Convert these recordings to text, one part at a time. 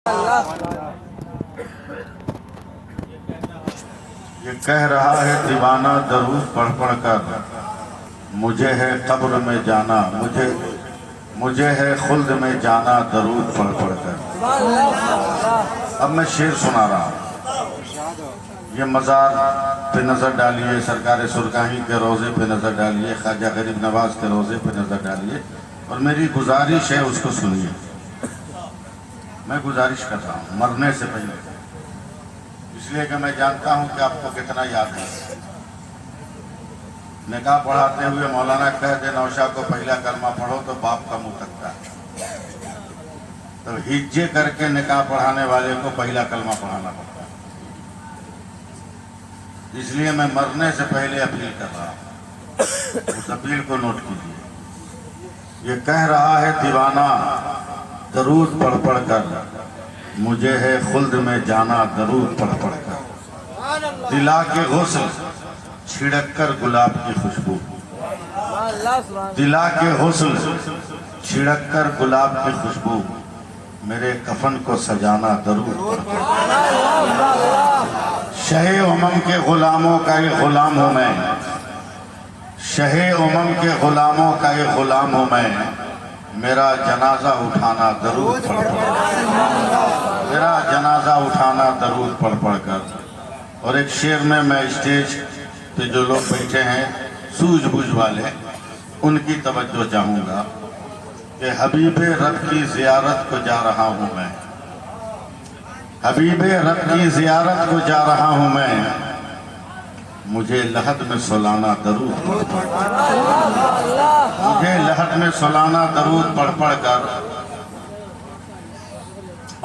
یہ کہہ رہا ہے دیوانہ درود پڑھ پڑھ کر، مجھے ہے قبر میں جانا، مجھے ہے خلد میں جانا درود پڑھ پڑھ کر۔ اب میں شعر سنا رہا ہوں۔ یہ مزار پہ نظر ڈالیے، سرکار سرکاہی کے روضے پہ نظر ڈالیے، خواجہ غریب نواز کے روضے پہ نظر ڈالیے، اور میری گزارش ہے اس کو سنیے۔ میں گزارش کر رہا ہوں مرنے سے پہلے، اس لیے کہ میں جانتا ہوں کہ آپ کو کتنا یاد ہے۔ نکاح پڑھاتے ہوئے مولانا کہہ دے نوشا کو پہلا کلمہ پڑھو تو باپ کا منہ تکتا ہے، تو ہجے کر کے نکاح پڑھانے والے کو پہلا کلمہ پڑھانا پڑتا ہے۔ اس لیے میں مرنے سے پہلے اپیل کر رہا ہوں، اس اپیل کو نوٹ کیجیے۔ یہ کہہ رہا ہے دیوانہ درود پڑھ پڑھ کر، مجھے ہے خلد میں جانا درود پڑھ پڑھ کر۔ دلا کے غسل چھڑک کر گلاب کی خوشبو، دلا کے غسل چھڑک کر گلاب کی خوشبو، میرے کفن کو سجانا درود پڑھ کر۔ شہ امم کے غلاموں کا ایک غلام ہوں میں، شہ امم کے غلاموں کا ایک غلام ہوں میں، میرا جنازہ اٹھانا درود پڑھ پڑھ کر، میرا جنازہ اٹھانا درود پڑھ پڑھ کر۔ اور ایک شعر میں اسٹیج پہ جو لوگ بیٹھے ہیں سوجھ بوجھ والے، ان کی توجہ چاہوں گا کہ حبیب رب کی زیارت کو جا رہا ہوں میں، حبیب رب کی زیارت کو جا رہا ہوں میں، مجھے لحد میں سلانا درود پڑھ پڑھ کر، مجھے لحد میں سلانا درود پڑھ پڑھ کر۔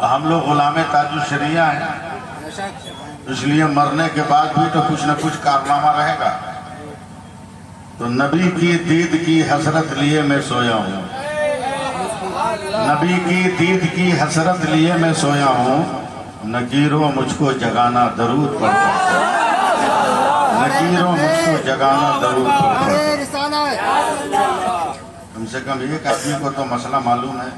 ہم لوگ غلام تاج الشریعہ ہیں، اس لیے مرنے کے بعد بھی تو کچھ نہ کچھ کارنامہ رہے گا۔ تو نبی کی دید کی حسرت لیے میں سویا ہوں، نبی کی دید کی حسرت لیے میں سویا ہوں، نکیروں مجھ کو جگانا درود پڑھ پڑھ کر، نکیروں مجھ کو جگانا درود پڑھ پڑھ کر۔ کم سے کم ایک آدمی کو تو مسئلہ معلوم ہے،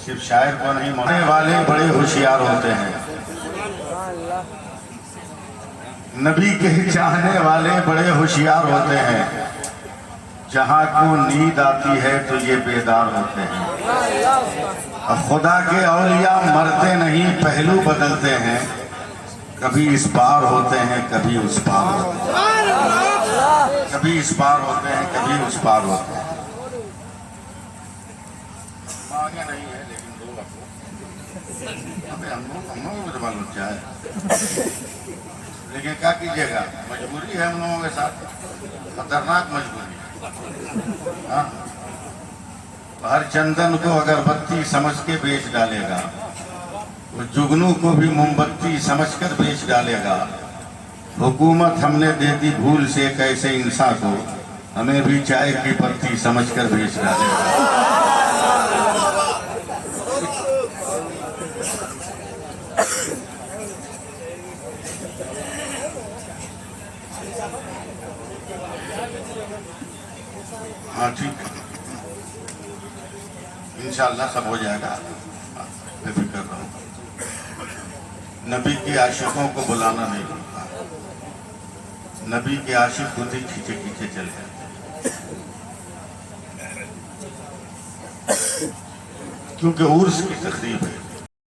صرف شاعر کو نہیں، مرنے والے بڑے ہوشیار ہوتے ہیں، نبی کے چاہنے والے بڑے ہوشیار ہوتے ہیں، جہاں کو نیند آتی ہے تو یہ بیدار ہوتے ہیں۔ خدا کے اولیاء مرتے نہیں پہلو بدلتے ہیں، کبھی اس پار ہوتے ہیں کبھی اس پار ہوتے ہیں، کبھی اس پار ہوتے ہیں کبھی اس پار ہوتے ہیں۔ آگے نہیں ہے لیکن دو ہم لوگوں کو معلوم چاہے، لیکن کیا کیجیے گا، مجبوری ہے ہم لوگوں کے ساتھ، خطرناک مجبوری۔ ہر چندن کو اگربتی سمجھ کے بیچ ڈالے گا، وہ جگنو کو بھی موم بتی سمجھ کر بیچ ڈالے گا۔ حکومت ہم نے دے دی بھول سے ایک ایسے انسان کو، ہمیں بھی چائے کی پتی سمجھ کر بیچ ڈالے گا۔ ہاں ٹھیک ہے، انشاءاللہ سب ہو جائے گا، میں فکر رہا ہوں۔ نبی کے عاشقوں کو بلانا نہیں ہوتا، نبی کے عاشق خود ہی کھینچے کھینچے چلے جاتے ہیں، کیونکہ عرس کی تقریب ہے۔